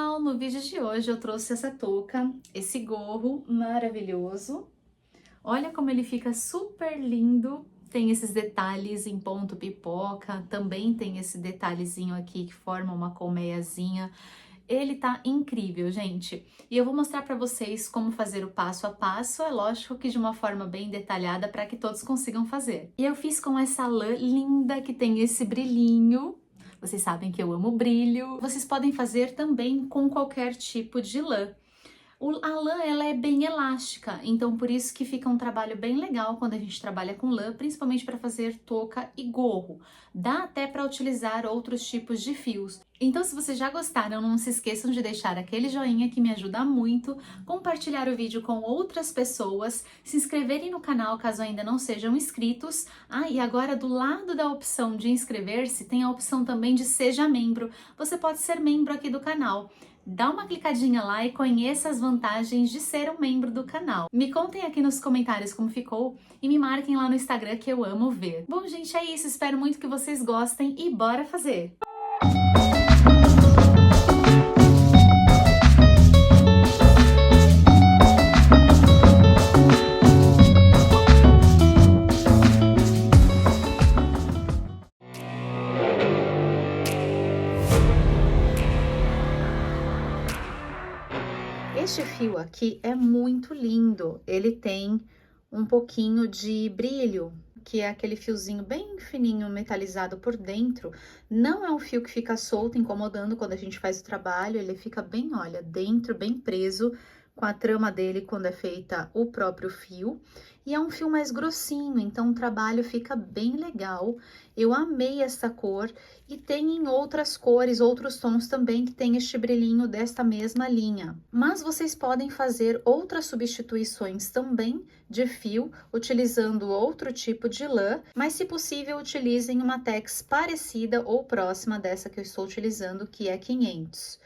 pessoal, no vídeo de hoje eu trouxe essa touca, esse gorro maravilhoso. Olha como ele fica super lindo, tem esses detalhes em ponto pipoca, também tem esse detalhezinho aqui que forma uma colmeiazinha. Ele tá incrível, gente. E eu vou mostrar pra vocês como fazer o passo a passo, é lógico que de uma forma bem detalhada para que todos consigam fazer. E eu fiz com essa lã linda que tem esse brilhinho. Vocês sabem que eu amo brilho. Vocês podem fazer também com qualquer tipo de lã. A lã, ela é bem elástica, então por isso que fica um trabalho bem legal quando a gente trabalha com lã, principalmente para fazer touca e gorro. Dá até para utilizar outros tipos de fios. Então, se vocês já gostaram, não se esqueçam de deixar aquele joinha que me ajuda muito, compartilhar o vídeo com outras pessoas, se inscreverem no canal caso ainda não sejam inscritos. Ah, e agora do lado da opção de inscrever-se, tem a opção também de seja membro. Você pode ser membro aqui do canal. Dá uma clicadinha lá e conheça as vantagens de ser um membro do canal. Me contem aqui nos comentários como ficou e me marquem lá no Instagram que eu amo ver. Bom, gente, é isso. Espero muito que vocês gostem e bora fazer! Este fio aqui é muito lindo, ele tem um pouquinho de brilho, que é aquele fiozinho bem fininho, metalizado por dentro. Não é um fio que fica solto, incomodando quando a gente faz o trabalho, ele fica bem, olha, dentro, bem preso com a trama dele quando é feita o próprio fio. E é um fio mais grossinho, então o trabalho fica bem legal. Eu amei essa cor e tem em outras cores, outros tons também que tem este brilhinho desta mesma linha. Mas vocês podem fazer outras substituições também de fio, utilizando outro tipo de lã, mas se possível utilizem uma tex parecida ou próxima dessa que eu estou utilizando, que é 500.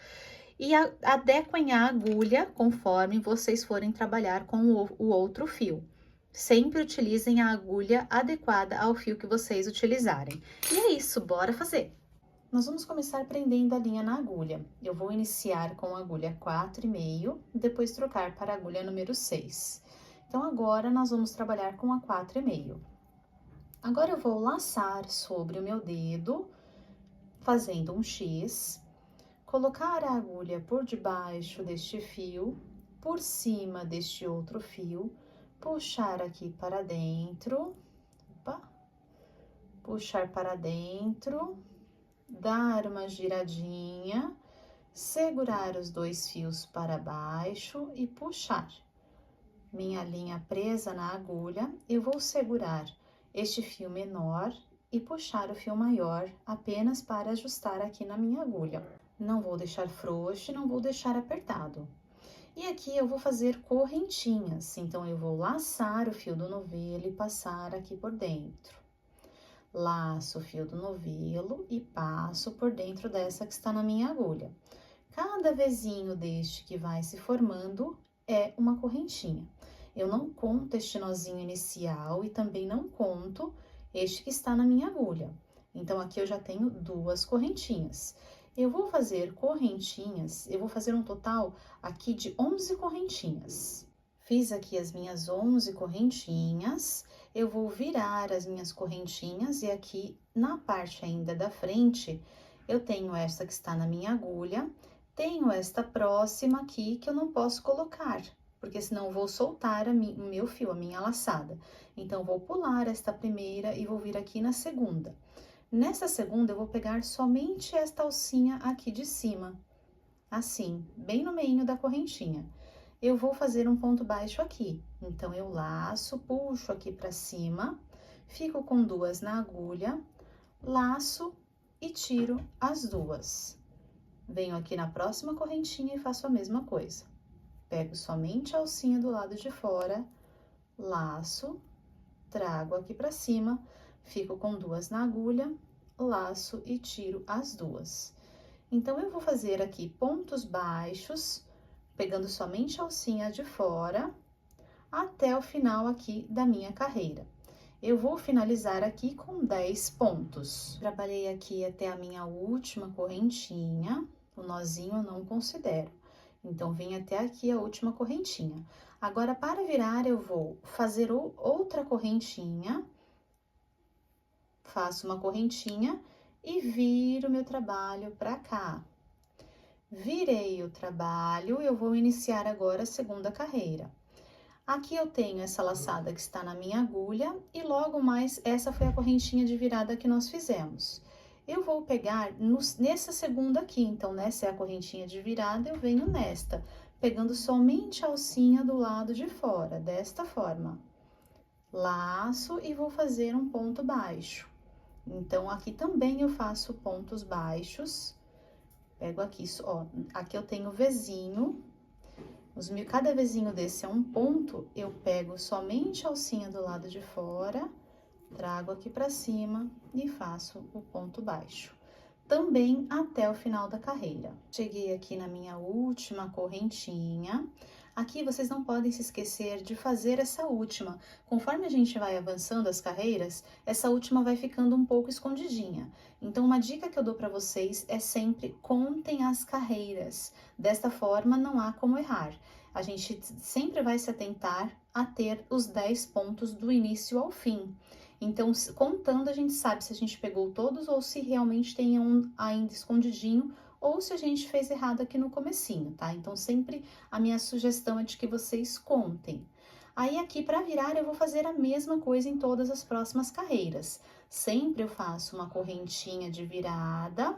E adequem a agulha conforme vocês forem trabalhar com o outro fio. Sempre utilizem a agulha adequada ao fio que vocês utilizarem. E é isso, bora fazer! Nós vamos começar prendendo a linha na agulha. Eu vou iniciar com a agulha 4,5, depois trocar para a agulha número 6. Então, agora nós vamos trabalhar com a 4,5. Agora eu vou laçar sobre o meu dedo, fazendo um X, colocar a agulha por debaixo deste fio, por cima deste outro fio, puxar aqui para dentro, opa, puxar para dentro, dar uma giradinha, segurar os dois fios para baixo e puxar. Minha linha presa na agulha, eu vou segurar este fio menor e puxar o fio maior apenas para ajustar aqui na minha agulha. Não vou deixar frouxo, não vou deixar apertado. E aqui eu vou fazer correntinhas, então eu vou laçar o fio do novelo e passar aqui por dentro. Laço o fio do novelo e passo por dentro dessa que está na minha agulha. Cada vezinho deste que vai se formando é uma correntinha. Eu não conto este nozinho inicial e também não conto este que está na minha agulha. Então, aqui eu já tenho duas correntinhas. Eu vou fazer correntinhas, eu vou fazer um total aqui de 11 correntinhas. Fiz aqui as minhas 11 correntinhas, eu vou virar as minhas correntinhas e aqui na parte ainda da frente, eu tenho esta que está na minha agulha, tenho esta próxima aqui que eu não posso colocar, porque senão eu vou soltar o meu fio, a minha laçada. Então, vou pular esta primeira e vou vir aqui na segunda. Nessa segunda, eu vou pegar somente esta alcinha aqui de cima, assim, bem no meio da correntinha. Eu vou fazer um ponto baixo aqui, então, eu laço, puxo aqui pra cima, fico com duas na agulha, laço e tiro as duas. Venho aqui na próxima correntinha e faço a mesma coisa. Pego somente a alcinha do lado de fora, laço, trago aqui pra cima, fico com duas na agulha, laço e tiro as duas. Então, eu vou fazer aqui pontos baixos, pegando somente a alcinha de fora, até o final aqui da minha carreira. Eu vou finalizar aqui com 10 pontos. Trabalhei aqui até a minha última correntinha. O nozinho eu não considero. Então, vem até aqui a última correntinha. Agora, para virar, eu vou fazer outra correntinha. Faço uma correntinha e viro meu trabalho para cá. Virei o trabalho, eu vou iniciar agora a segunda carreira. Aqui eu tenho essa laçada que está na minha agulha e logo mais essa foi a correntinha de virada que nós fizemos. Eu vou pegar nessa segunda aqui, então nessa é a correntinha de virada, eu venho nesta, pegando somente a alcinha do lado de fora, desta forma. Laço e vou fazer um ponto baixo. Então, aqui também eu faço pontos baixos. Pego aqui, ó, aqui eu tenho Vzinho. Cada Vzinho desse é um ponto, eu pego somente a alcinha do lado de fora, trago aqui pra cima e faço o ponto baixo. Também até o final da carreira. Cheguei aqui na minha última correntinha. Aqui vocês não podem se esquecer de fazer essa última. Conforme a gente vai avançando as carreiras, essa última vai ficando um pouco escondidinha. Então, uma dica que eu dou para vocês é sempre contem as carreiras. Desta forma, não há como errar. A gente sempre vai se atentar a ter os 10 pontos do início ao fim. Então, contando, a gente sabe se a gente pegou todos ou se realmente tem um ainda escondidinho ou se a gente fez errado aqui no comecinho, tá? Então, sempre a minha sugestão é de que vocês contem. Aí, aqui, para virar, eu vou fazer a mesma coisa em todas as próximas carreiras. Sempre eu faço uma correntinha de virada,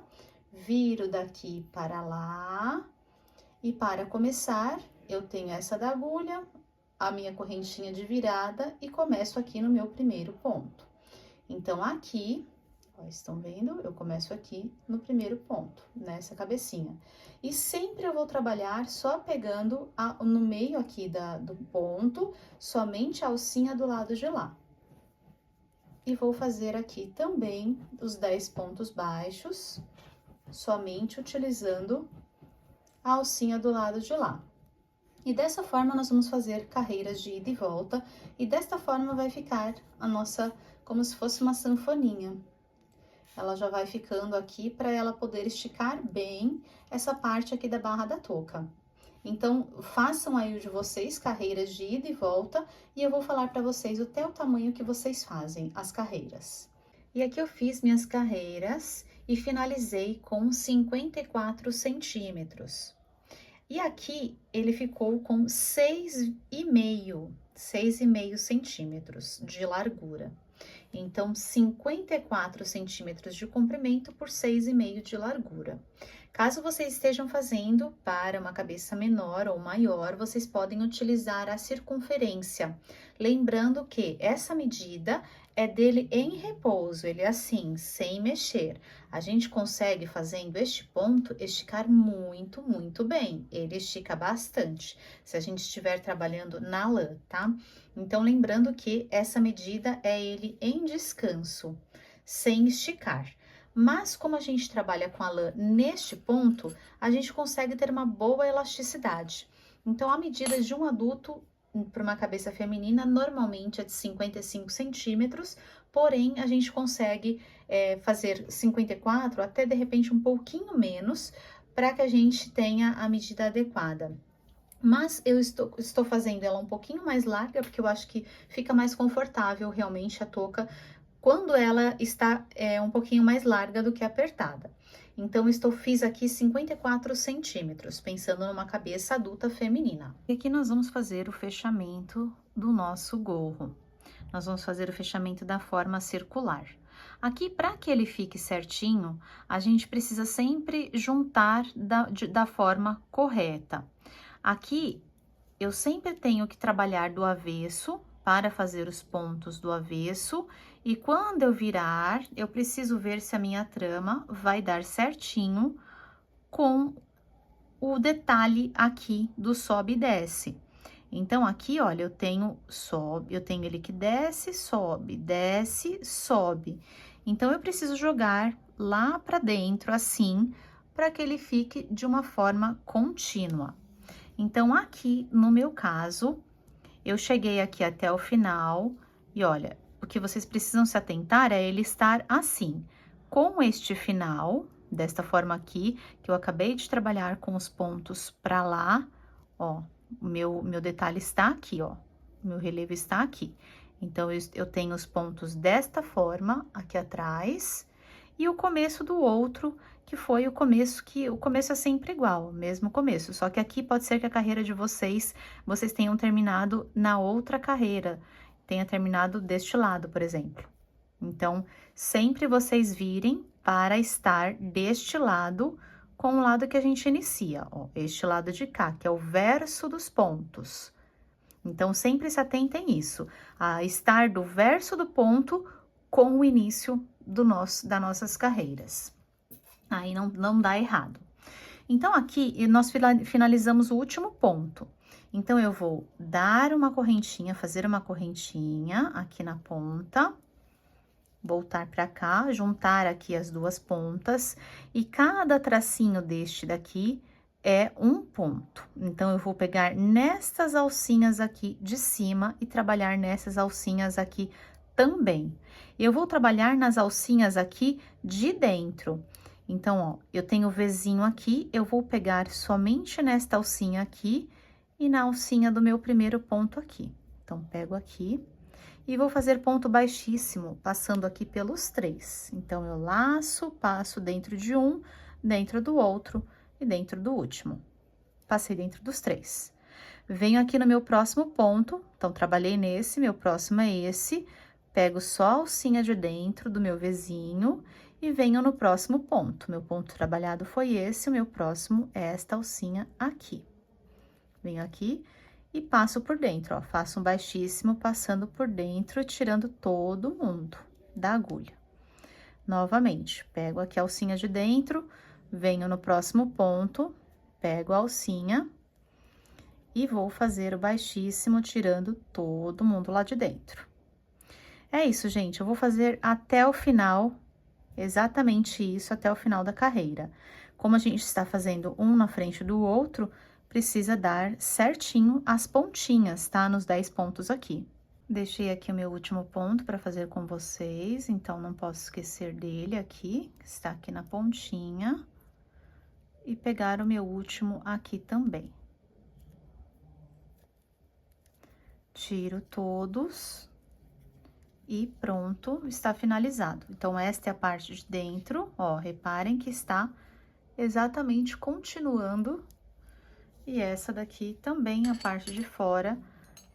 viro daqui para lá, e para começar, eu tenho essa da agulha, a minha correntinha de virada e começo aqui no meu primeiro ponto. Então, aqui, ó, estão vendo? Eu começo aqui no primeiro ponto, nessa cabecinha. E sempre eu vou trabalhar só pegando no meio aqui do ponto, somente a alcinha do lado de lá. E vou fazer aqui também os 10 pontos baixos, somente utilizando a alcinha do lado de lá. E dessa forma, nós vamos fazer carreiras de ida e volta, e desta forma vai ficar a nossa, como se fosse uma sanfoninha. Ela já vai ficando aqui para ela poder esticar bem essa parte aqui da barra da touca. Então, façam aí o de vocês carreiras de ida e volta, e eu vou falar para vocês até o tamanho que vocês fazem as carreiras. E aqui eu fiz minhas carreiras e finalizei com 54 centímetros. E aqui, ele ficou com 6,5 centímetros de largura. Então, 54 centímetros de comprimento por 6,5 de largura. Caso vocês estejam fazendo para uma cabeça menor ou maior, vocês podem utilizar a circunferência. Lembrando que essa medida é dele em repouso, ele é assim, sem mexer. A gente consegue, fazendo este ponto, esticar muito, muito bem. Ele estica bastante, se a gente estiver trabalhando na lã, tá? Então, lembrando que essa medida é ele em descanso, sem esticar. Mas, como a gente trabalha com a lã neste ponto, a gente consegue ter uma boa elasticidade. Então, a medida de um adulto para uma cabeça feminina, normalmente é de 55 centímetros, porém, a gente consegue fazer 54, até de repente um pouquinho menos, para que a gente tenha a medida adequada. Mas eu estou fazendo ela um pouquinho mais larga, porque eu acho que fica mais confortável realmente a touca quando ela está um pouquinho mais larga do que apertada. Então, fiz aqui 54 centímetros, pensando numa cabeça adulta feminina. E aqui nós vamos fazer o fechamento do nosso gorro. Nós vamos fazer o fechamento da forma circular. Aqui, para que ele fique certinho, a gente precisa sempre juntar da forma correta. Aqui, eu sempre tenho que trabalhar do avesso, para fazer os pontos do avesso, e quando eu virar, eu preciso ver se a minha trama vai dar certinho com o detalhe aqui do sobe e desce. Então, aqui, olha, eu tenho ele que desce, sobe. Então, eu preciso jogar lá pra dentro, assim, para que ele fique de uma forma contínua. Então, aqui, no meu caso, eu cheguei aqui até o final e o que vocês precisam se atentar é ele estar assim, com este final, desta forma aqui, que eu acabei de trabalhar com os pontos pra lá, ó, o meu detalhe está aqui, ó, o meu relevo está aqui. Então, eu tenho os pontos desta forma, aqui atrás, e o começo do outro, que foi o começo é sempre igual, o mesmo começo, só que aqui pode ser que a carreira de vocês tenham terminado na outra carreira, tenha terminado deste lado, por exemplo. Então, sempre vocês virem para estar deste lado com o lado que a gente inicia, ó, este lado de cá, que é o verso dos pontos. Então, sempre se atentem nisso, a estar do verso do ponto com o início das nossas carreiras. Aí não dá errado. Então, aqui, nós finalizamos o último ponto. Então, eu vou dar uma correntinha, fazer uma correntinha aqui na ponta, voltar pra cá, juntar aqui as duas pontas, e cada tracinho deste daqui é um ponto. Então, eu vou pegar nestas alcinhas aqui de cima e trabalhar nessas alcinhas aqui também. Eu vou trabalhar nas alcinhas aqui de dentro. Então, ó, eu tenho o Vzinho aqui, eu vou pegar somente nesta alcinha aqui e na alcinha do meu primeiro ponto aqui. Então, pego aqui e vou fazer ponto baixíssimo, passando aqui pelos três. Então, eu laço, passo dentro de um, dentro do outro e dentro do último. Passei dentro dos três. Venho aqui no meu próximo ponto, então, trabalhei nesse, meu próximo é esse, pego só a alcinha de dentro do meu Vzinho e venho no próximo ponto. Meu ponto trabalhado foi esse, o meu próximo é esta alcinha aqui. Venho aqui e passo por dentro, ó, faço um baixíssimo, passando por dentro, tirando todo mundo da agulha. Novamente, pego aqui a alcinha de dentro, venho no próximo ponto, pego a alcinha e vou fazer o baixíssimo, tirando todo mundo lá de dentro. É isso, gente, eu vou fazer até o final, exatamente isso, até o final da carreira. Como a gente está fazendo um na frente do outro, precisa dar certinho as pontinhas, tá? Nos 10 pontos aqui. Deixei aqui o meu último ponto para fazer com vocês, então não posso esquecer dele aqui, que está aqui na pontinha. E pegar o meu último aqui também. Tiro todos. E pronto, está finalizado. Então, esta é a parte de dentro, ó, reparem que está exatamente continuando. E essa daqui também, a parte de fora,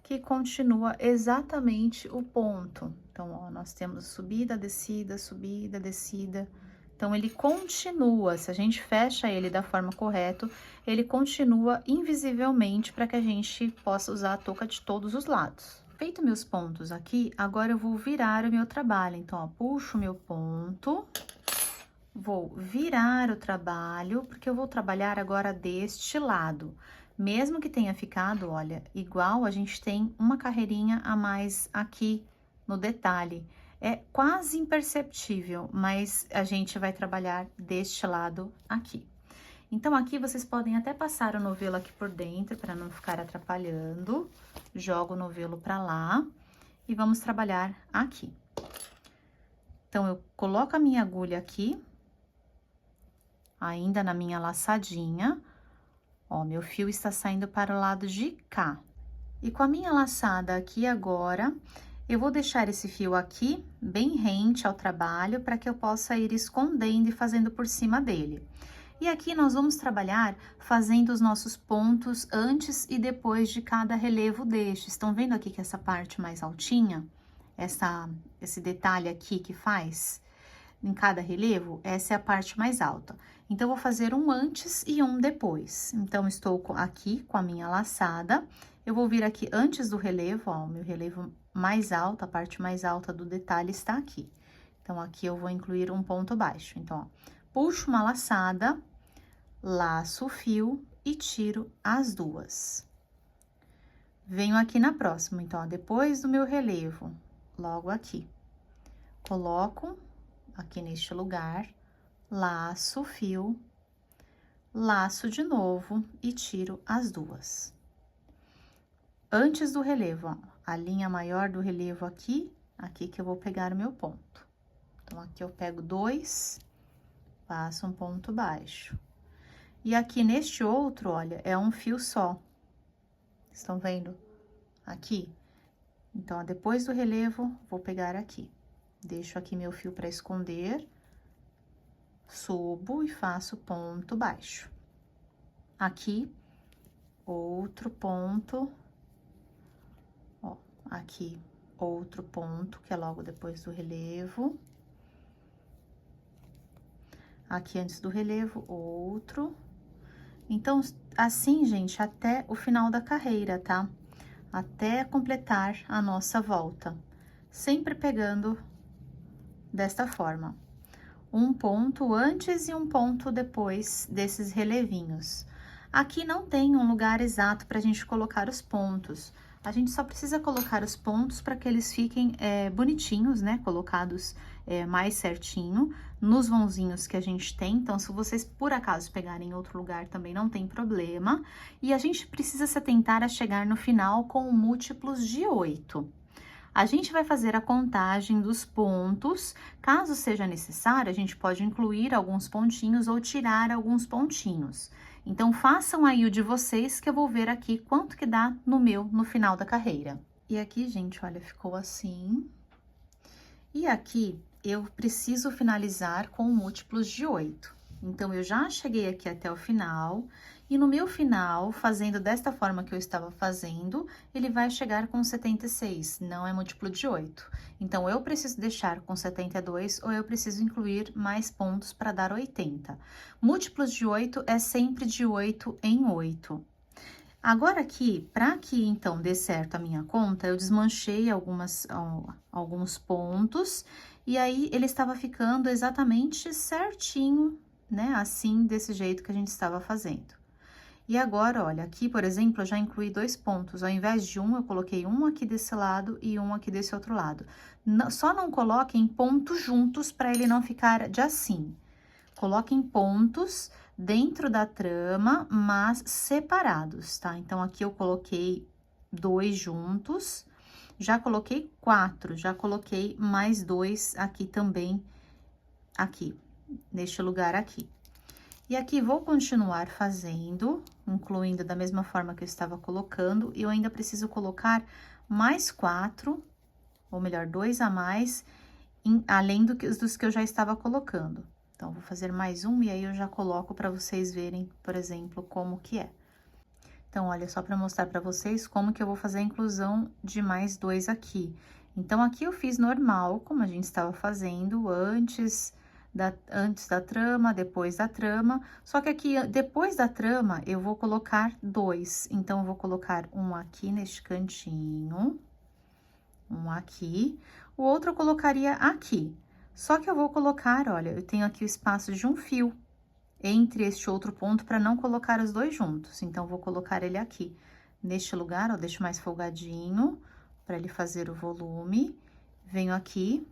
que continua exatamente o ponto. Então, ó, nós temos subida, descida, subida, descida. Então, ele continua, se a gente fecha ele da forma correta, ele continua invisivelmente para que a gente possa usar a touca de todos os lados. Feito meus pontos aqui, agora eu vou virar o meu trabalho. Então, ó, puxo o meu ponto, vou virar o trabalho, porque eu vou trabalhar agora deste lado. Mesmo que tenha ficado, olha, igual, a gente tem uma carreirinha a mais aqui no detalhe. É quase imperceptível, mas a gente vai trabalhar deste lado aqui. Então, aqui vocês podem até passar o novelo aqui por dentro, para não ficar atrapalhando. Jogo o novelo para lá e vamos trabalhar aqui. Então, eu coloco a minha agulha aqui, ainda na minha laçadinha. Ó, meu fio está saindo para o lado de cá. E com a minha laçada aqui agora, eu vou deixar esse fio aqui bem rente ao trabalho, para que eu possa ir escondendo e fazendo por cima dele. E aqui nós vamos trabalhar fazendo os nossos pontos antes e depois de cada relevo deste. Estão vendo aqui que essa parte mais altinha, esse detalhe aqui que faz em cada relevo, essa é a parte mais alta. Então, eu vou fazer um antes e um depois. Então, estou aqui com a minha laçada, eu vou vir aqui antes do relevo, ó, o meu relevo mais alto, a parte mais alta do detalhe está aqui. Então, aqui eu vou incluir um ponto baixo. Então, ó, puxo uma laçada, laço o fio e tiro as duas. Venho aqui na próxima, então, ó, depois do meu relevo, logo aqui. Coloco aqui neste lugar, laço o fio, laço de novo e tiro as duas. Antes do relevo, ó, a linha maior do relevo aqui que eu vou pegar o meu ponto. Então, aqui eu pego dois, passo um ponto baixo. E aqui neste outro, olha, é um fio só. Estão vendo? Aqui. Então, ó, depois do relevo, vou pegar aqui. Deixo aqui meu fio para esconder. Subo e faço ponto baixo. Aqui, outro ponto. Ó, aqui, outro ponto, que é logo depois do relevo. Aqui antes do relevo, outro. Então, assim, gente, até o final da carreira, tá? Até completar a nossa volta. Sempre pegando desta forma. Um ponto antes e um ponto depois desses relevinhos. Aqui não tem um lugar exato para a gente colocar os pontos. A gente só precisa colocar os pontos para que eles fiquem bonitinhos, né? Colocados mais certinho nos vãozinhos que a gente tem. Então, se vocês por acaso pegarem em outro lugar, também não tem problema. E a gente precisa se atentar a chegar no final com múltiplos de 8. A gente vai fazer a contagem dos pontos, caso seja necessário, a gente pode incluir alguns pontinhos ou tirar alguns pontinhos. Então, façam aí o de vocês, que eu vou ver aqui quanto que dá no meu, no final da carreira. E aqui, gente, olha, ficou assim. E aqui, eu preciso finalizar com múltiplos de 8. Então, eu já cheguei aqui até o final, e no meu final, fazendo desta forma que eu estava fazendo, ele vai chegar com 76, não é múltiplo de 8. Então, eu preciso deixar com 72 ou eu preciso incluir mais pontos para dar 80. Múltiplos de 8 é sempre de 8 em 8. Agora aqui, para que então dê certo a minha conta, eu desmanchei alguns pontos, e aí ele estava ficando exatamente certinho, né? Assim, desse jeito que a gente estava fazendo. E agora, olha, aqui, por exemplo, eu já incluí 2 pontos. Ao invés de um, eu coloquei um aqui desse lado e um aqui desse outro lado. Só não coloquem pontos juntos para ele não ficar de assim. Coloquem pontos dentro da trama, mas separados, tá? Então, aqui eu coloquei 2 juntos, já coloquei 4, já coloquei mais 2 aqui também, aqui, neste lugar aqui. E aqui vou continuar fazendo, incluindo da mesma forma que eu estava colocando, e eu ainda preciso colocar mais 4, ou melhor, 2 a mais, além dos que eu já estava colocando. Então, vou fazer mais um e aí eu já coloco para vocês verem, por exemplo, como que é. Então, olha, só para mostrar para vocês como que eu vou fazer a inclusão de mais 2 aqui. Então, aqui eu fiz normal, como a gente estava fazendo antes da trama, depois da trama. Só que aqui, depois da trama, eu vou colocar 2. Então, eu vou colocar um aqui neste cantinho, um aqui. O outro eu colocaria aqui. Só que eu vou colocar, olha, eu tenho aqui o espaço de um fio entre este outro ponto para não colocar os 2 juntos. Então, vou colocar ele aqui, neste lugar, ó, deixo mais folgadinho para ele fazer o volume. Venho aqui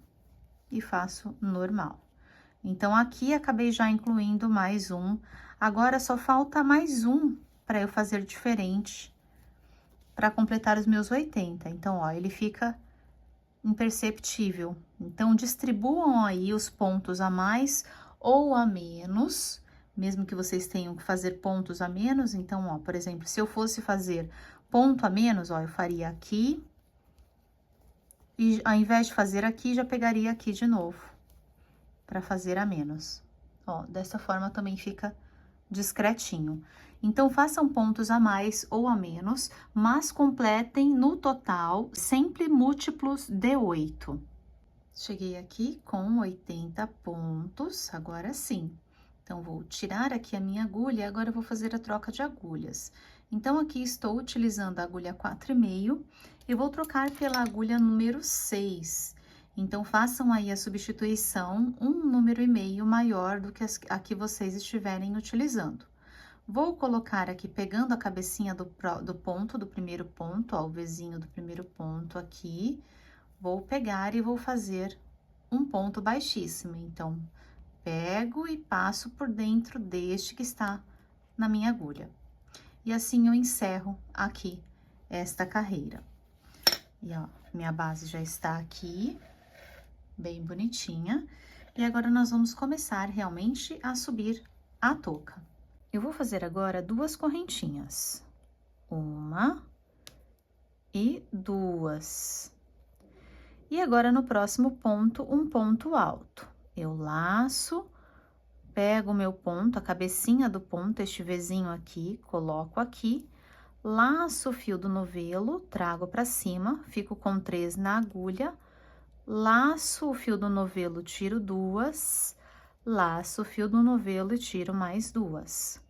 e faço normal. Então, aqui acabei já incluindo mais um. Agora, só falta mais um para eu fazer diferente, para completar os meus 80. Então, ó, ele fica imperceptível. Então, distribuam aí os pontos a mais ou a menos, mesmo que vocês tenham que fazer pontos a menos. Então, ó, por exemplo, se eu fosse fazer ponto a menos, ó, eu faria aqui, e ao invés de fazer aqui, já pegaria aqui de novo, para fazer a menos. Ó, dessa forma também fica discretinho. Então, façam pontos a mais ou a menos, mas completem no total sempre múltiplos de 8. Cheguei aqui com 80 pontos, agora sim. Então, vou tirar aqui a minha agulha, agora eu vou fazer a troca de agulhas. Então, aqui estou utilizando a agulha 4,5 e vou trocar pela agulha número 6. Então, façam aí a substituição, um número e meio maior do que a que vocês estiverem utilizando. Vou colocar aqui, pegando a cabecinha do ponto, do primeiro ponto, ó, o vizinho do primeiro ponto aqui, vou pegar e vou fazer um ponto baixíssimo. Então, pego e passo por dentro deste que está na minha agulha. E assim eu encerro aqui esta carreira. E ó, minha base já está aqui, bem bonitinha. E agora nós vamos começar realmente a subir a touca. Eu vou fazer agora 2 correntinhas. 1 e 2. E agora, no próximo ponto, um ponto alto. Eu laço, pego o meu ponto, a cabecinha do ponto, este Vzinho aqui, coloco aqui, laço o fio do novelo, trago pra cima, fico com 3 na agulha, laço o fio do novelo, tiro 2, laço o fio do novelo e tiro mais 2.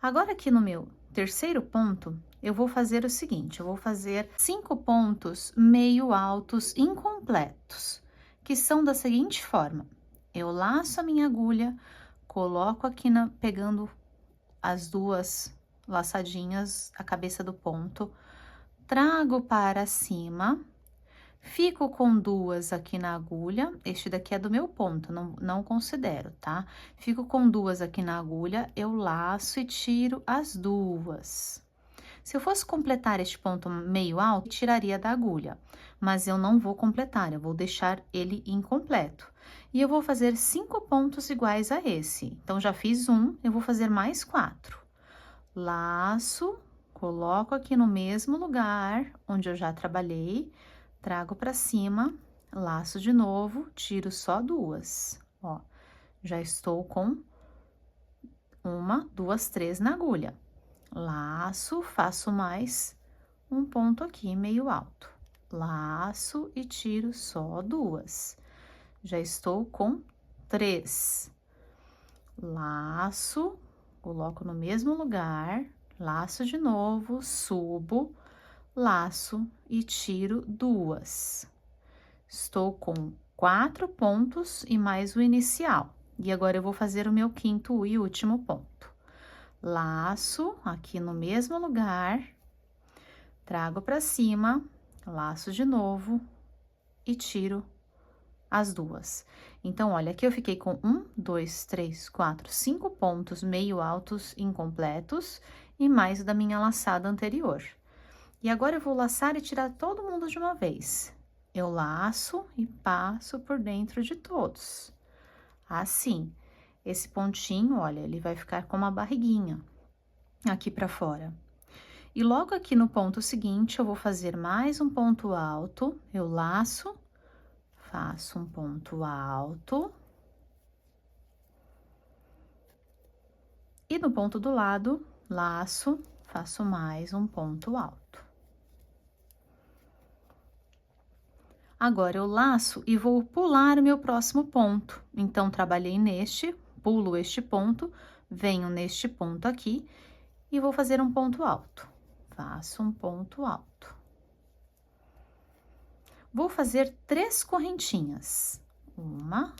Agora, aqui no meu terceiro ponto, eu vou fazer o seguinte, eu vou fazer 5 pontos meio altos incompletos, que são da seguinte forma: eu laço a minha agulha, coloco aqui pegando as 2 laçadinhas, a cabeça do ponto, trago para cima, fico com 2 aqui na agulha, este daqui é do meu ponto, não considero, tá? Fico com 2 aqui na agulha, eu laço e tiro as 2. Se eu fosse completar este ponto meio alto, tiraria da agulha, mas eu não vou completar, eu vou deixar ele incompleto. E eu vou fazer 5 pontos iguais a esse. Então, já fiz um, eu vou fazer mais 4. Laço, coloco aqui no mesmo lugar onde eu já trabalhei, trago pra cima, laço de novo, tiro só 2. Ó, já estou com 1, 2, 3 na agulha. Laço, faço mais um ponto aqui meio alto. Laço e tiro só 2. Já estou com 3. Laço, coloco no mesmo lugar, laço de novo, subo, laço e tiro 2. Estou com 4 pontos e mais o inicial. E agora eu vou fazer o meu quinto e último ponto. Laço aqui no mesmo lugar, trago pra cima, laço de novo e tiro as 2. Então, olha, aqui eu fiquei com 1, 2, 3, 4, 5 pontos meio altos incompletos e mais da minha laçada anterior. E agora eu vou laçar e tirar todo mundo de uma vez. Eu laço e passo por dentro de todos. Assim, esse pontinho, olha, ele vai ficar com uma barriguinha aqui pra fora. E logo aqui no ponto seguinte, eu vou fazer mais um ponto alto, eu laço, faço um ponto alto. E no ponto do lado, laço, faço mais um ponto alto. Agora, eu laço e vou pular o meu próximo ponto. Então, trabalhei neste, pulo este ponto, venho neste ponto aqui e vou fazer um ponto alto. Faço um ponto alto. Vou fazer 3 correntinhas. 1,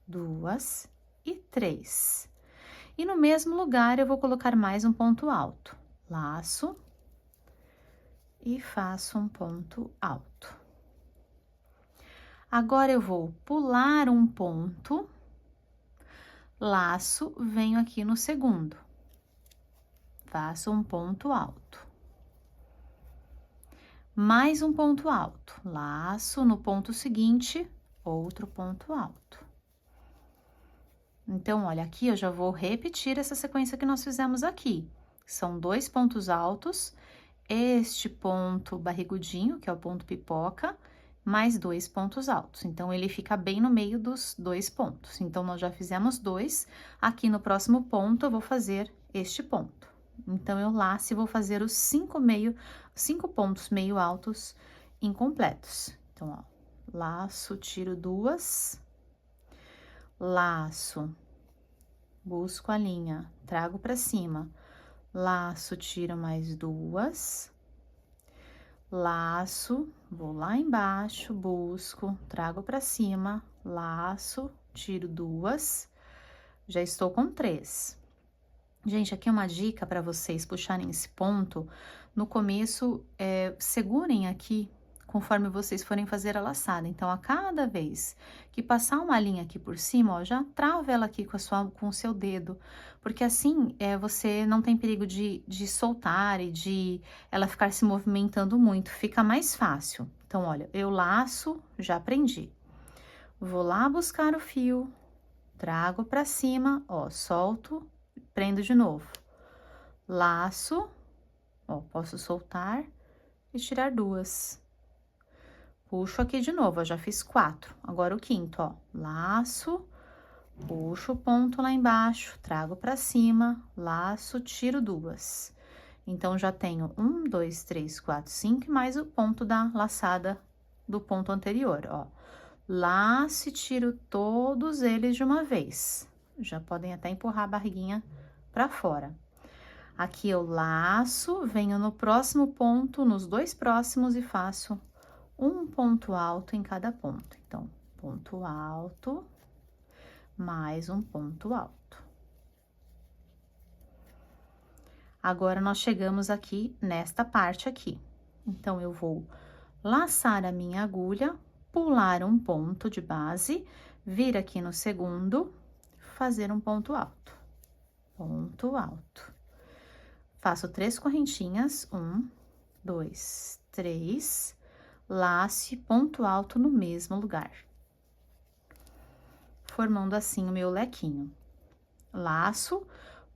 2 e 3. E no mesmo lugar, eu vou colocar mais um ponto alto. Laço e faço um ponto alto. Agora, eu vou pular um ponto, laço, venho aqui no segundo. Faço um ponto alto. Mais um ponto alto, laço no ponto seguinte, outro ponto alto. Então, olha, aqui eu já vou repetir essa sequência que nós fizemos aqui. São 2 pontos altos, este ponto barrigudinho, que é o ponto pipoca, mais 2 pontos altos. Então, ele fica bem no meio dos 2 pontos. Então, nós já fizemos 2. Aqui no próximo ponto, eu vou fazer este ponto. Então, eu laço e vou fazer os 5 pontos meio altos incompletos. Então, ó, laço, tiro 2, laço, busco a linha, trago pra cima, laço, tiro mais 2, laço, vou lá embaixo, busco, trago pra cima, laço, tiro 2, já estou com 3. Gente, aqui é uma dica para vocês puxarem esse ponto. No começo, segurem aqui conforme vocês forem fazer a laçada. Então, a cada vez que passar uma linha aqui por cima, ó, já trava ela aqui com o seu dedo, porque assim você não tem perigo de soltar e de ela ficar se movimentando muito, fica mais fácil. Então, olha, eu laço, já prendi. Vou lá buscar o fio, trago pra cima, ó, solto, prendo de novo. Laço, ó, posso soltar e tirar 2. Puxo aqui de novo, ó, já fiz 4. Agora o quinto, ó, laço, puxo o ponto lá embaixo, trago pra cima, laço, tiro 2. Então, já tenho 1, 2, 3, 4, 5, e mais o ponto da laçada do ponto anterior, ó. Laço e tiro todos eles de uma vez. Já podem até empurrar a barriguinha pra fora. Aqui eu laço, venho no próximo ponto, nos 2 próximos e faço um ponto alto em cada ponto. Então, ponto alto, mais um ponto alto. Agora, nós chegamos aqui nesta parte aqui. Então, eu vou laçar a minha agulha, pular um ponto de base, vir aqui no segundo, fazer um ponto alto. Ponto alto. Faço 3 correntinhas, 1, 2, 3, laço e ponto alto no mesmo lugar. Formando assim o meu lequinho. Laço,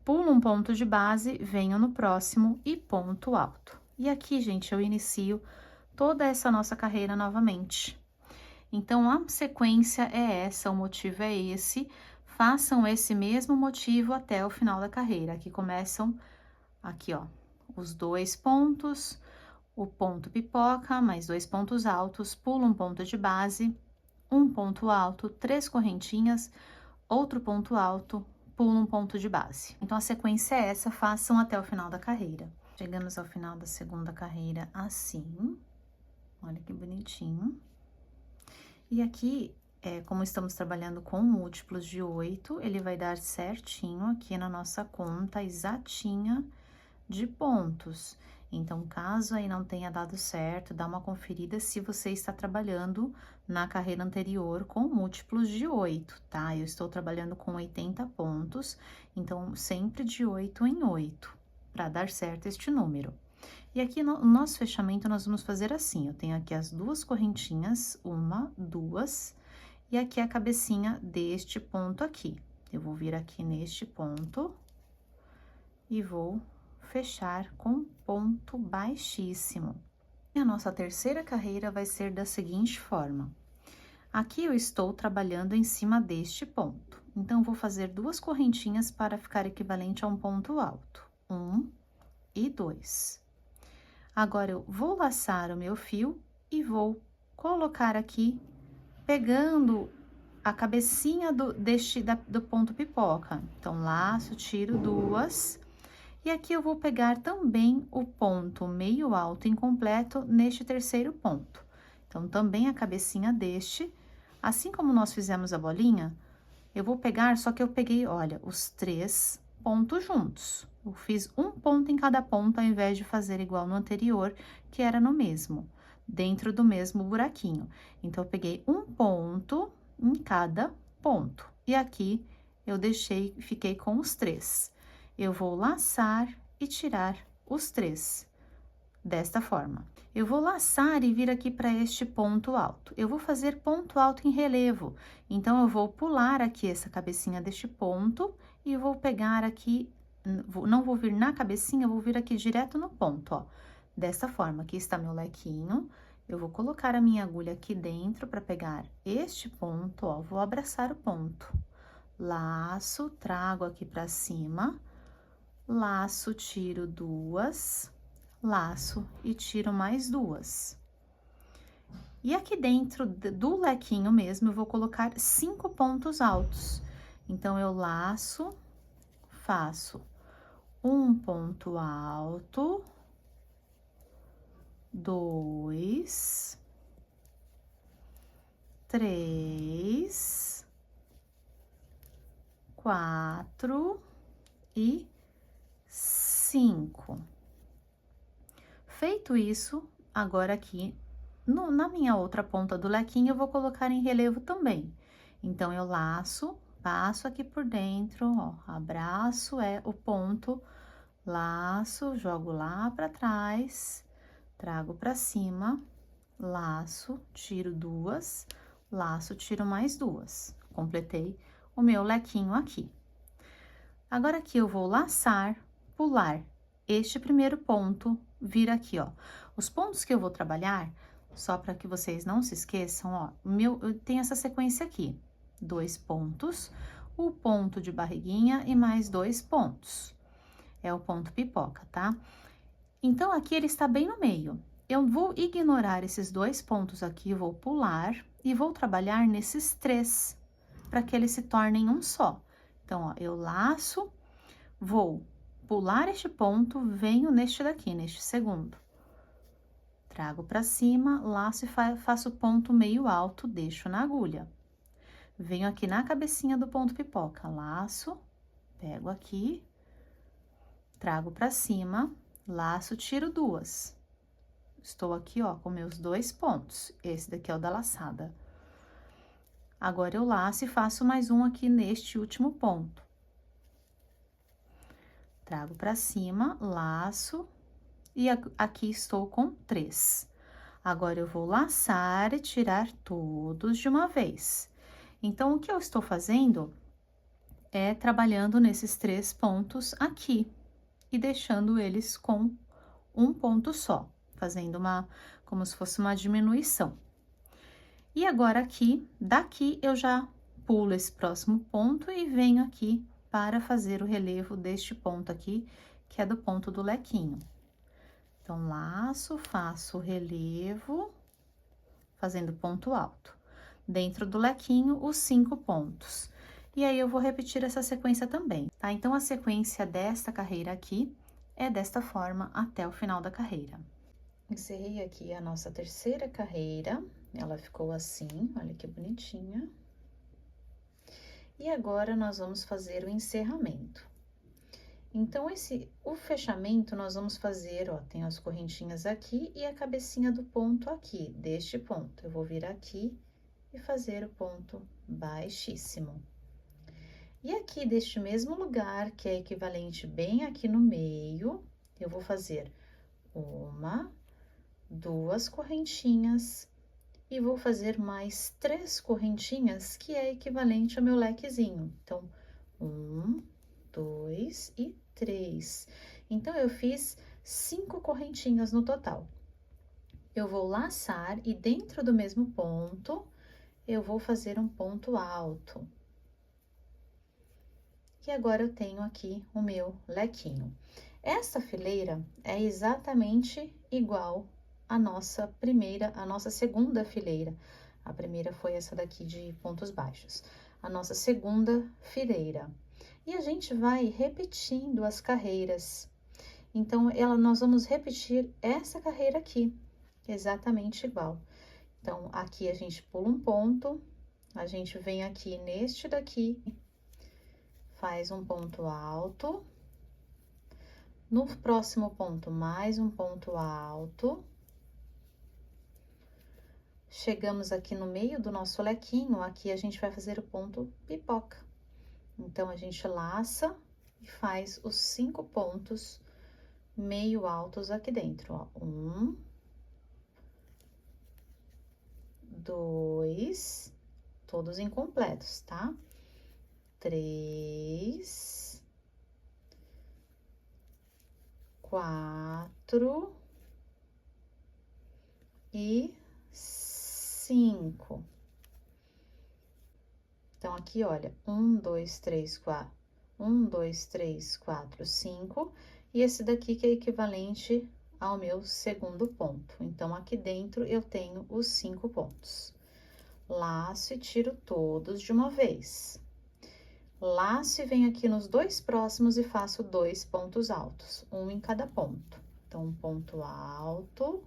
pulo um ponto de base, venho no próximo e ponto alto. E aqui, gente, eu inicio toda essa nossa carreira novamente. Então, a sequência é essa, o motivo é esse. Façam esse mesmo motivo até o final da carreira. Aqui começam, aqui, ó, os 2 pontos, o ponto pipoca, mais 2 pontos altos, pulo um ponto de base, um ponto alto, 3 correntinhas, outro ponto alto, pulo um ponto de base. Então, a sequência é essa, façam até o final da carreira. Chegamos ao final da segunda carreira assim, olha que bonitinho. E aqui, como estamos trabalhando com múltiplos de 8, ele vai dar certinho aqui na nossa conta exatinha de pontos. Então, caso aí não tenha dado certo, dá uma conferida se você está trabalhando na carreira anterior com múltiplos de 8, tá? Eu estou trabalhando com 80 pontos, então sempre de 8 em 8, para dar certo este número. E aqui no nosso fechamento, nós vamos fazer assim, eu tenho aqui as 2 correntinhas, 1, 2, e aqui a cabecinha deste ponto aqui. Eu vou vir aqui neste ponto e vou fechar com ponto baixíssimo. E a nossa terceira carreira vai ser da seguinte forma. Aqui eu estou trabalhando em cima deste ponto. Então, vou fazer 2 correntinhas para ficar equivalente a um ponto alto. 1 e 2. Agora, eu vou laçar o meu fio e vou colocar aqui, pegando a cabecinha do ponto pipoca. Então, laço, tiro 2. E aqui eu vou pegar também o ponto meio alto incompleto neste terceiro ponto. Então, também a cabecinha deste, assim como nós fizemos a bolinha, eu vou pegar, só que eu peguei, olha, os 3 pontos juntos. Eu fiz um ponto em cada ponto, ao invés de fazer igual no anterior, que era no mesmo, dentro do mesmo buraquinho. Então, eu peguei um ponto em cada ponto. E aqui, eu fiquei com os 3. Eu vou laçar e tirar os 3, desta forma. Eu vou laçar e vir aqui para este ponto alto. Eu vou fazer ponto alto em relevo, então, eu vou pular aqui essa cabecinha deste ponto e vou pegar aqui, não vou vir na cabecinha, eu vou vir aqui direto no ponto, ó. Desta forma, aqui está meu lequinho, eu vou colocar a minha agulha aqui dentro para pegar este ponto, ó, vou abraçar o ponto. Laço, trago aqui para cima, laço, tiro 2, laço e tiro mais 2. E aqui dentro do lequinho mesmo, eu vou colocar 5 pontos altos. Então, eu laço, faço um ponto alto, 2, 3, 4 e 5. Feito isso, agora aqui, na minha outra ponta do lequinho, eu vou colocar em relevo também. Então, eu laço, passo aqui por dentro, ó, abraço o ponto, laço, jogo lá pra trás, trago pra cima, laço, tiro 2, laço, tiro mais duas. Completei o meu lequinho aqui. Agora, aqui eu vou laçar, pular este primeiro ponto, vir aqui, ó. Os pontos que eu vou trabalhar, só para que vocês não se esqueçam, ó, eu tenho essa sequência aqui. 2 pontos, o ponto de barriguinha e mais 2 pontos. É o ponto pipoca, tá? Então, aqui ele está bem no meio. Eu vou ignorar esses 2 pontos aqui, vou pular e vou trabalhar nesses 3, para que eles se tornem um só. Então, ó, eu laço, vou pular este ponto, venho neste daqui, neste segundo. Trago para cima, laço e faço ponto meio alto, deixo na agulha. Venho aqui na cabecinha do ponto pipoca, laço, pego aqui, trago para cima, laço, tiro duas. Estou aqui, ó, com meus 2 pontos. Esse daqui é o da laçada. Agora, eu laço e faço mais um aqui neste último ponto. Trago para cima, laço, e aqui estou com 3. Agora, eu vou laçar e tirar todos de uma vez. Então, o que eu estou fazendo é trabalhando nesses 3 pontos aqui e deixando eles com um ponto só, fazendo como se fosse uma diminuição. E agora, aqui, daqui, eu já pulo esse próximo ponto e venho aqui para fazer o relevo deste ponto aqui, que é do ponto do lequinho. Então, laço, faço o relevo, fazendo ponto alto. Dentro do lequinho, os 5 pontos. E aí, eu vou repetir essa sequência também, tá? Então, a sequência desta carreira aqui é desta forma até o final da carreira. Encerrei aqui a nossa terceira carreira, ela ficou assim, olha que bonitinha. E agora, nós vamos fazer o encerramento. Então, o fechamento, nós vamos fazer, ó, tem as correntinhas aqui e a cabecinha do ponto aqui, deste ponto. Eu vou vir aqui e fazer o ponto baixíssimo. E aqui, deste mesmo lugar, que é equivalente bem aqui no meio, eu vou fazer 1, 2 correntinhas e vou fazer mais 3 correntinhas, que é equivalente ao meu lequezinho. Então, 1, 2 e 3. Então, eu fiz 5 correntinhas no total. Eu vou laçar e dentro do mesmo ponto, eu vou fazer um ponto alto. E agora, eu tenho aqui o meu lequinho. Essa fileira é exatamente igual à nossa segunda fileira. A primeira foi essa daqui de pontos baixos. A nossa segunda fileira. E a gente vai repetindo as carreiras. Então, nós vamos repetir essa carreira aqui, exatamente igual. Então, aqui a gente pula um ponto, a gente vem aqui neste daqui, faz um ponto alto. No próximo ponto, mais um ponto alto. Chegamos aqui no meio do nosso lequinho, aqui a gente vai fazer o ponto pipoca. Então, a gente laça e faz os 5 pontos meio altos aqui dentro, ó. 1, 2, todos incompletos, tá? 3, 4 e 5. Então, aqui, olha, 1, 2, 3, 4, 1, 2, 3, 4, 5, e esse daqui que é equivalente ao meu segundo ponto. Então, aqui dentro eu tenho os 5 pontos. Laço e tiro todos de uma vez. Laço e venho aqui nos 2 próximos e faço 2 pontos altos, um em cada ponto. Então, um ponto alto,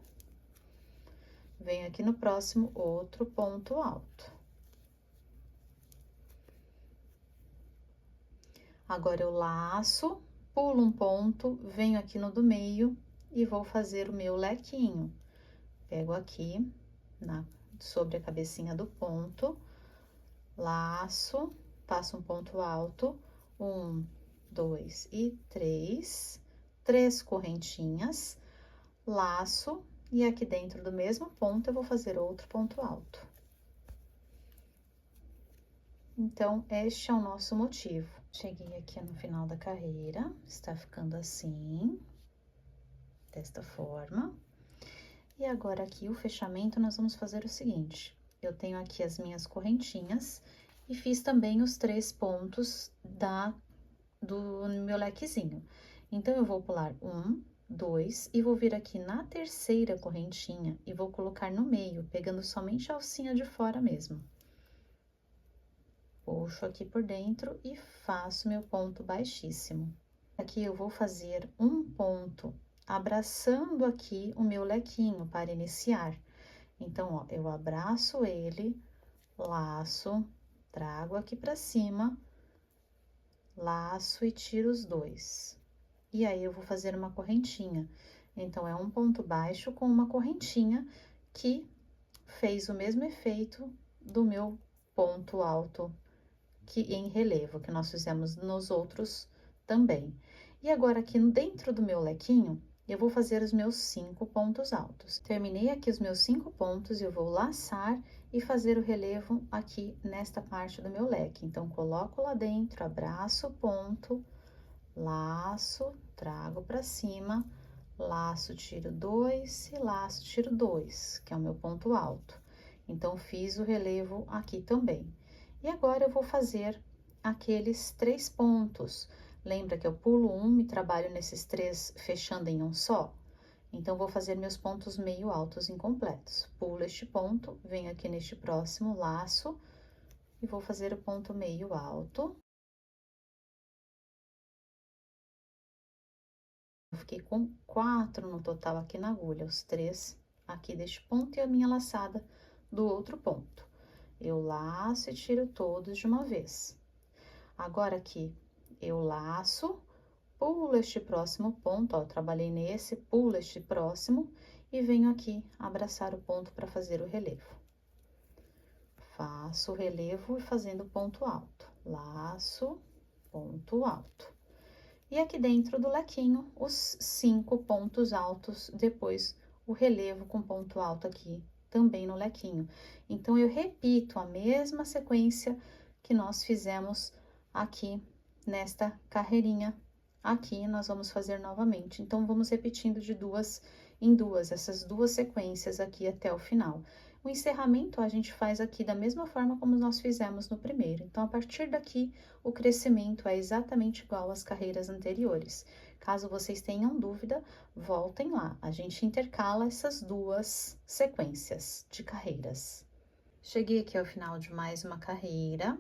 venho aqui no próximo, outro ponto alto. Agora, eu laço, pulo um ponto, venho aqui no do meio e vou fazer o meu lequinho. Pego aqui, sobre a cabecinha do ponto, laço, passo um ponto alto, 1, 2 e 3, 3 correntinhas, laço, e aqui dentro do mesmo ponto eu vou fazer outro ponto alto. Então, este é o nosso motivo. Cheguei aqui no final da carreira, está ficando assim, desta forma. E agora, aqui, o fechamento, nós vamos fazer o seguinte: eu tenho aqui as minhas correntinhas e fiz também os 3 pontos do meu lequezinho. Então, eu vou pular 1, 2, e vou vir aqui na terceira correntinha e vou colocar no meio, pegando somente a alcinha de fora mesmo. Puxo aqui por dentro e faço meu ponto baixíssimo. Aqui eu vou fazer um ponto abraçando aqui o meu lequinho para iniciar. Então, ó, eu abraço ele, laço, trago aqui pra cima, laço e tiro os 2. E aí, eu vou fazer uma correntinha. Então, é um ponto baixo com uma correntinha que fez o mesmo efeito do meu ponto alto que em relevo, que nós fizemos nos outros também. E agora, aqui dentro do meu lequinho, eu vou fazer os meus 5 pontos altos. Terminei aqui os meus 5 pontos, eu vou laçar e fazer o relevo aqui nesta parte do meu leque. Então, coloco lá dentro, abraço o ponto, laço, trago pra cima, laço, tiro 2 e laço, tiro 2, que é o meu ponto alto. Então, fiz o relevo aqui também. E agora, eu vou fazer aqueles 3 pontos. Lembra que eu pulo um e trabalho nesses 3 fechando em um só? Então, vou fazer meus pontos meio altos incompletos. Pulo este ponto, venho aqui neste próximo, laço, e vou fazer o ponto meio alto. Eu fiquei com 4 no total aqui na agulha, os 3 aqui deste ponto e a minha laçada do outro ponto. Eu laço e tiro todos de uma vez. Agora, aqui, eu laço, pulo este próximo ponto, ó, trabalhei nesse, pulo este próximo e venho aqui abraçar o ponto para fazer o relevo. Faço o relevo fazendo ponto alto, laço, ponto alto. E aqui dentro do lequinho, os 5 pontos altos, depois o relevo com ponto alto aqui também no lequinho. Então, eu repito a mesma sequência que nós fizemos aqui nesta carreirinha. Aqui, nós vamos fazer novamente. Então, vamos repetindo de 2 em 2, essas 2 sequências aqui até o final. O encerramento, a gente faz aqui da mesma forma como nós fizemos no primeiro. Então, a partir daqui, o crescimento é exatamente igual às carreiras anteriores. Caso vocês tenham dúvida, voltem lá. A gente intercala essas 2 sequências de carreiras. Cheguei aqui ao final de mais uma carreira.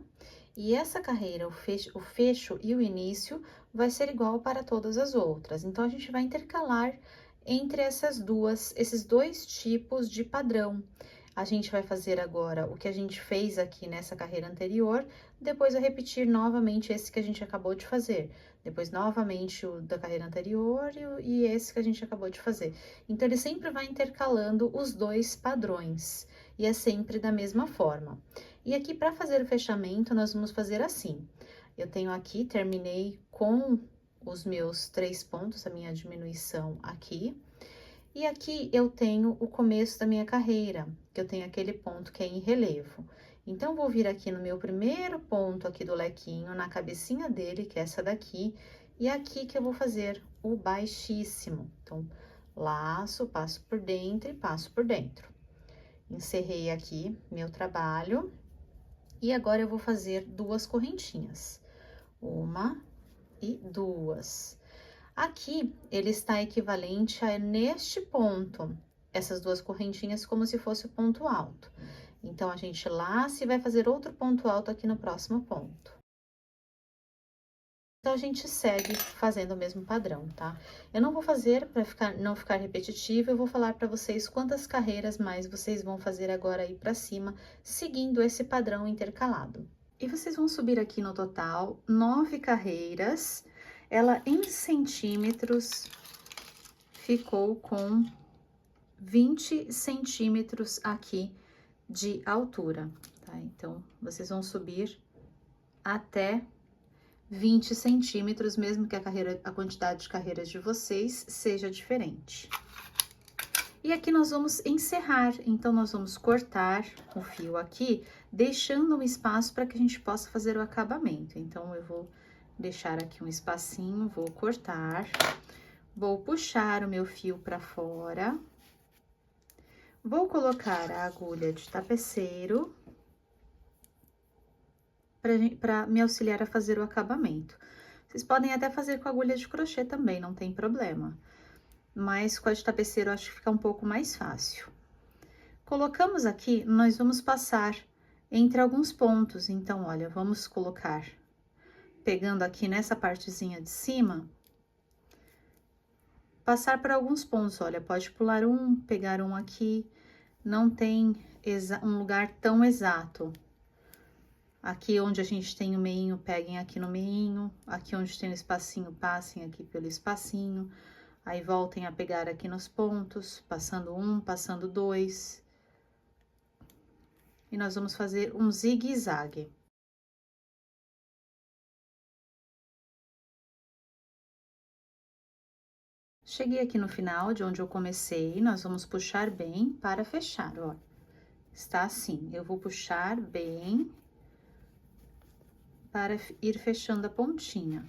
E essa carreira, o fecho e o início, vai ser igual para todas as outras. Então, a gente vai intercalar entre esses 2 tipos de padrão. A gente vai fazer agora o que a gente fez aqui nessa carreira anterior, depois eu repetir novamente esse que a gente acabou de fazer. Depois, novamente, o da carreira anterior e esse que a gente acabou de fazer. Então, ele sempre vai intercalando os 2 padrões, e é sempre da mesma forma. E aqui, para fazer o fechamento, nós vamos fazer assim. Eu tenho aqui, terminei com os meus 3 pontos, a minha diminuição aqui. E aqui eu tenho o começo da minha carreira, que eu tenho aquele ponto que é em relevo. Então, vou vir aqui no meu primeiro ponto aqui do lequinho, na cabecinha dele, que é essa daqui, e aqui que eu vou fazer o baixíssimo. Então, laço, passo por dentro e passo por dentro. Encerrei aqui meu trabalho, e agora eu vou fazer 2 correntinhas. 1 e 2. Aqui, ele está equivalente a neste ponto, essas 2 correntinhas, como se fosse o ponto alto. Então, a gente laça e vai fazer outro ponto alto aqui no próximo ponto. Então, a gente segue fazendo o mesmo padrão, tá? Eu não vou fazer para não ficar repetitivo, eu vou falar para vocês quantas carreiras mais vocês vão fazer agora aí para cima, seguindo esse padrão intercalado. E vocês vão subir aqui no total 9 carreiras. Ela em centímetros ficou com 20 centímetros aqui de altura, tá? Então, vocês vão subir até 20 centímetros, mesmo que a quantidade de carreiras de vocês seja diferente. E aqui nós vamos encerrar, então nós vamos cortar o fio aqui, deixando um espaço para que a gente possa fazer o acabamento. Então, eu vou deixar aqui um espacinho, vou cortar, vou puxar o meu fio para fora, vou colocar a agulha de tapeceiro para me auxiliar a fazer o acabamento. Vocês podem até fazer com agulha de crochê também, não tem problema. Mas com a de tapeceiro, eu acho que fica um pouco mais fácil. Colocamos aqui, nós vamos passar entre alguns pontos. Então, olha, vamos colocar, pegando aqui nessa partezinha de cima, passar por alguns pontos. Olha, pode pular um, pegar um aqui, não tem um lugar tão exato. Aqui onde a gente tem o meinho, peguem aqui no meinho. Aqui onde tem o espacinho, passem aqui pelo espacinho. Aí, voltem a pegar aqui nos pontos, passando um, passando dois. E nós vamos fazer um zigue-zague. Cheguei aqui no final de onde eu comecei, nós vamos puxar bem para fechar, ó. Está assim, eu vou puxar bem para ir fechando a pontinha.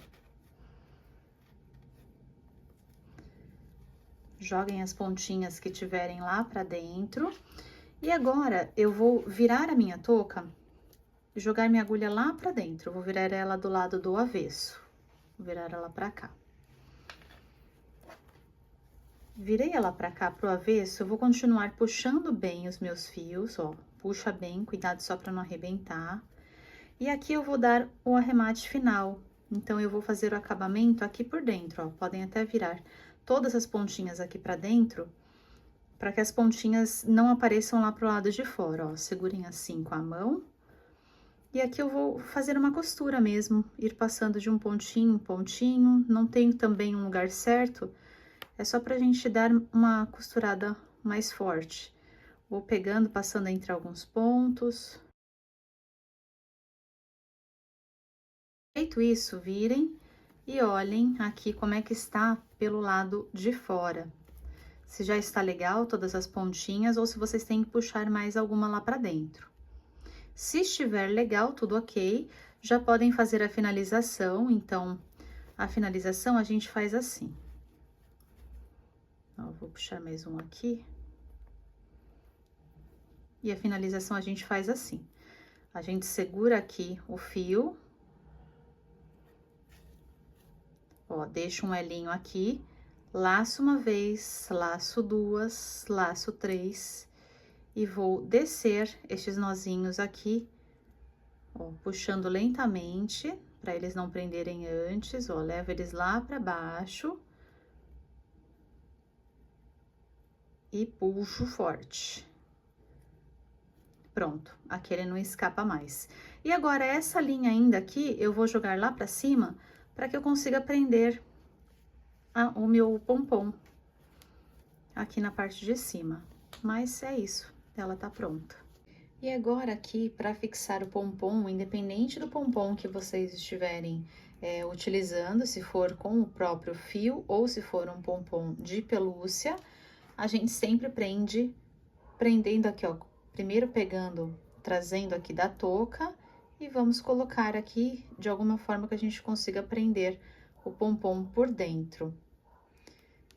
Joguem as pontinhas que tiverem lá pra dentro. E agora, eu vou virar a minha touca e jogar minha agulha lá pra dentro. Eu vou virar ela do lado do avesso. Vou virar ela pra cá. Virei ela pra cá pro avesso, eu vou continuar puxando bem os meus fios, ó. Puxa bem, cuidado só pra não arrebentar. E aqui eu vou dar o arremate final. Então, eu vou fazer o acabamento aqui por dentro, ó. Podem até virar todas as pontinhas aqui pra dentro, para que as pontinhas não apareçam lá pro lado de fora, ó. Segurem assim com a mão. E aqui eu vou fazer uma costura mesmo, ir passando de um pontinho em pontinho. Não tenho também um lugar certo, é só pra gente dar uma costurada mais forte. Vou pegando, passando entre alguns pontos. Feito isso, virem e olhem aqui como é que está pelo lado de fora. Se já está legal todas as pontinhas ou se vocês têm que puxar mais alguma lá pra dentro. Se estiver legal, tudo ok, já podem fazer a finalização. Então, a finalização a gente faz assim. Ó, vou puxar mais um aqui. E a finalização a gente faz assim. A gente segura aqui o fio. Ó, deixa um elinho aqui, laço uma vez, laço duas, laço três, e vou descer estes nozinhos aqui, ó, puxando lentamente, para eles não prenderem antes, ó, levo eles lá para baixo. E puxo forte. Pronto, aqui ele não escapa mais. E agora, essa linha ainda aqui, eu vou jogar lá pra cima, para que eu consiga prender o meu pompom aqui na parte de cima. Mas é isso, ela tá pronta. E agora aqui, para fixar o pompom, independente do pompom que vocês estiverem utilizando, se for com o próprio fio ou se for um pompom de pelúcia, a gente sempre prendendo aqui, ó, primeiro pegando, trazendo aqui da touca e vamos colocar aqui de alguma forma que a gente consiga prender o pompom por dentro.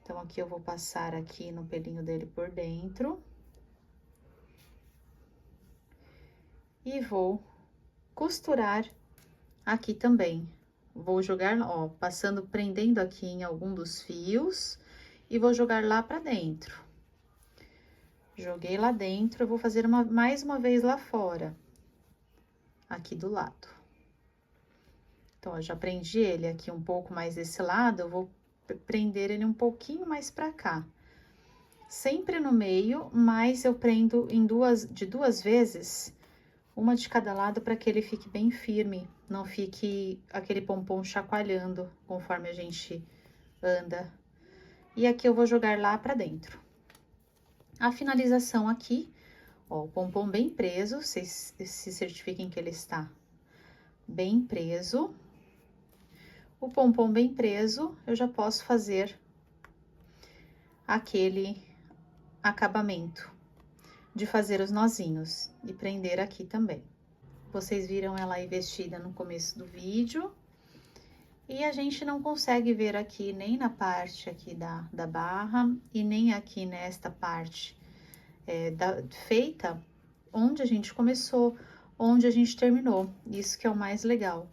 Então, aqui eu vou passar aqui no pelinho dele por dentro. E vou costurar aqui também. Vou jogar, ó, passando, prendendo aqui em algum dos fios e vou jogar lá pra dentro. Joguei lá dentro, eu vou fazer mais uma vez lá fora, aqui do lado. Então, eu já prendi ele aqui um pouco mais desse lado, eu vou prender ele um pouquinho mais pra cá. Sempre no meio, mas eu prendo de duas vezes, uma de cada lado para que ele fique bem firme, não fique aquele pompom chacoalhando conforme a gente anda. E aqui eu vou jogar lá pra dentro. A finalização aqui, ó, o pompom bem preso, vocês se certifiquem que ele está bem preso. O pompom bem preso, eu já posso fazer aquele acabamento de fazer os nozinhos e prender aqui também. Vocês viram ela aí vestida no começo do vídeo. E a gente não consegue ver aqui nem na parte aqui da barra e nem aqui nesta parte feita onde a gente começou, onde a gente terminou. Isso que é o mais legal.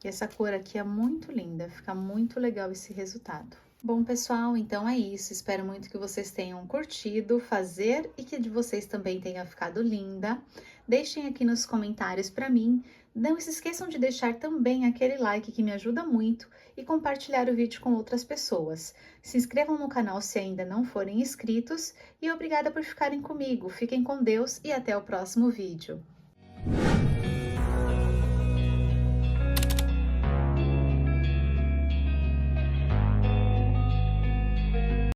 E essa cor aqui é muito linda, fica muito legal esse resultado. Bom, pessoal, então é isso. Espero muito que vocês tenham curtido fazer e que de vocês também tenha ficado linda. Deixem aqui nos comentários para mim. Não se esqueçam de deixar também aquele like que me ajuda muito e compartilhar o vídeo com outras pessoas. Se inscrevam no canal se ainda não forem inscritos e obrigada por ficarem comigo. Fiquem com Deus e até o próximo vídeo.